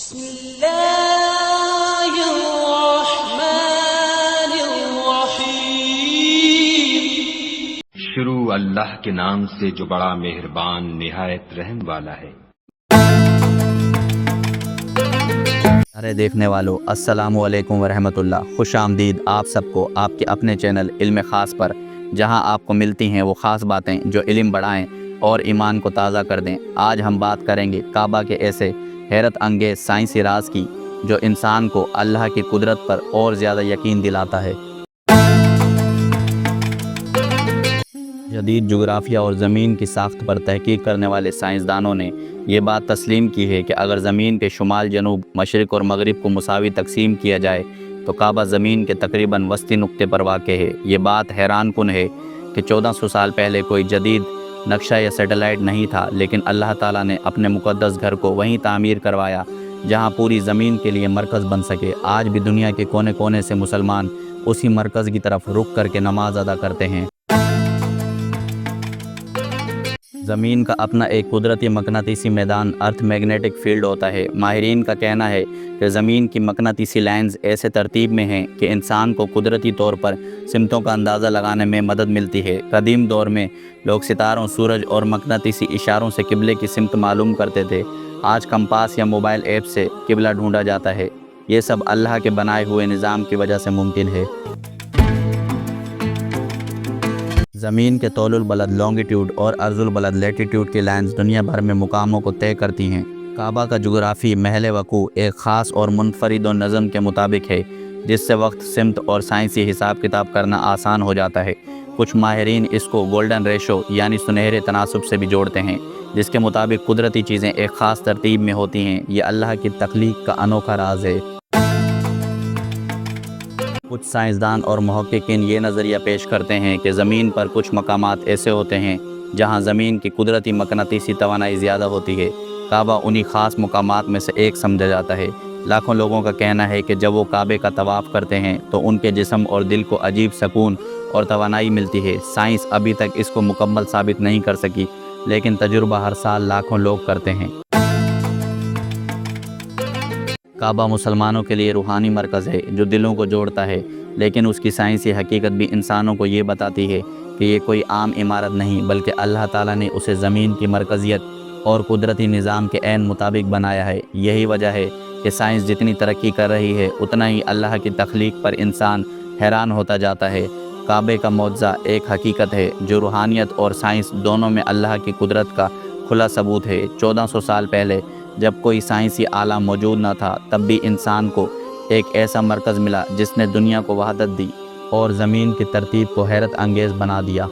بسم اللہ الرحمن الرحیم۔ شروع اللہ کے نام سے جو بڑا مہربان نہایت رحم والا ہے۔ ارے دیکھنے والو السلام علیکم ورحمۃ اللہ، خوش آمدید آپ سب کو آپ کے اپنے چینل علم خاص پر، جہاں آپ کو ملتی ہیں وہ خاص باتیں جو علم بڑھائیں اور ایمان کو تازہ کر دیں۔ آج ہم بات کریں گے کعبہ کے ایسے حیرت انگیز سائنسی راز کی جو انسان کو اللہ کی قدرت پر اور زیادہ یقین دلاتا ہے۔ جدید جغرافیہ اور زمین کی ساخت پر تحقیق کرنے والے سائنسدانوں نے یہ بات تسلیم کی ہے کہ اگر زمین کے شمال، جنوب، مشرق اور مغرب کو مساوی تقسیم کیا جائے تو کعبہ زمین کے تقریباً وسطی نقطے پر واقع ہے۔ یہ بات حیران کن ہے کہ 1400 سال پہلے کوئی جدید نقشہ یا سیٹلائٹ نہیں تھا، لیکن اللہ تعالیٰ نے اپنے مقدس گھر کو وہیں تعمیر کروایا جہاں پوری زمین کے لیے مرکز بن سکے۔ آج بھی دنیا کے کونے کونے سے مسلمان اسی مرکز کی طرف رخ کر کے نماز ادا کرتے ہیں۔ زمین کا اپنا ایک قدرتی مقناطیسی میدان ارتھ میگنیٹک فیلڈ ہوتا ہے۔ ماہرین کا کہنا ہے کہ زمین کی مقناطیسی لائنز ایسے ترتیب میں ہیں کہ انسان کو قدرتی طور پر سمتوں کا اندازہ لگانے میں مدد ملتی ہے۔ قدیم دور میں لوگ ستاروں، سورج اور مقناطیسی اشاروں سے قبلے کی سمت معلوم کرتے تھے۔ آج کمپاس یا موبائل ایپ سے قبلہ ڈھونڈا جاتا ہے۔ یہ سب اللہ کے بنائے ہوئے نظام کی وجہ سے ممکن ہے۔ زمین کے طول البلد لانگیٹیوڈ اور عرض البلد لیٹیٹیوڈ کی لائنز دنیا بھر میں مقاموں کو طے کرتی ہیں۔ کعبہ کا جغرافی محل وقوع ایک خاص اور منفرد و نظم کے مطابق ہے، جس سے وقت، سمت اور سائنسی حساب کتاب کرنا آسان ہو جاتا ہے۔ کچھ ماہرین اس کو گولڈن ریشو یعنی سنہرے تناسب سے بھی جوڑتے ہیں، جس کے مطابق قدرتی چیزیں ایک خاص ترتیب میں ہوتی ہیں۔ یہ اللہ کی تخلیق کا انوکھا راز ہے۔ کچھ سائنسدان اور محققین یہ نظریہ پیش کرتے ہیں کہ زمین پر کچھ مقامات ایسے ہوتے ہیں جہاں زمین کی قدرتی مقناطیسی توانائی زیادہ ہوتی ہے۔ کعبہ انہی خاص مقامات میں سے ایک سمجھا جاتا ہے۔ لاکھوں لوگوں کا کہنا ہے کہ جب وہ کعبے کا طواف کرتے ہیں تو ان کے جسم اور دل کو عجیب سکون اور توانائی ملتی ہے۔ سائنس ابھی تک اس کو مکمل ثابت نہیں کر سکی، لیکن تجربہ ہر سال لاکھوں لوگ کرتے ہیں۔ کعبہ مسلمانوں کے لیے روحانی مرکز ہے جو دلوں کو جوڑتا ہے، لیکن اس کی سائنسی حقیقت بھی انسانوں کو یہ بتاتی ہے کہ یہ کوئی عام عمارت نہیں، بلکہ اللہ تعالیٰ نے اسے زمین کی مرکزیت اور قدرتی نظام کے عین مطابق بنایا ہے۔ یہی وجہ ہے کہ سائنس جتنی ترقی کر رہی ہے اتنا ہی اللہ کی تخلیق پر انسان حیران ہوتا جاتا ہے۔ کعبے کا معجزہ ایک حقیقت ہے جو روحانیت اور سائنس دونوں میں اللہ کی قدرت کا کھلا ثبوت ہے۔ 1400 سال پہلے جب کوئی سائنسی آلہ موجود نہ تھا، تب بھی انسان کو ایک ایسا مرکز ملا جس نے دنیا کو وحدت دی اور زمین کی ترتیب کو حیرت انگیز بنا دیا۔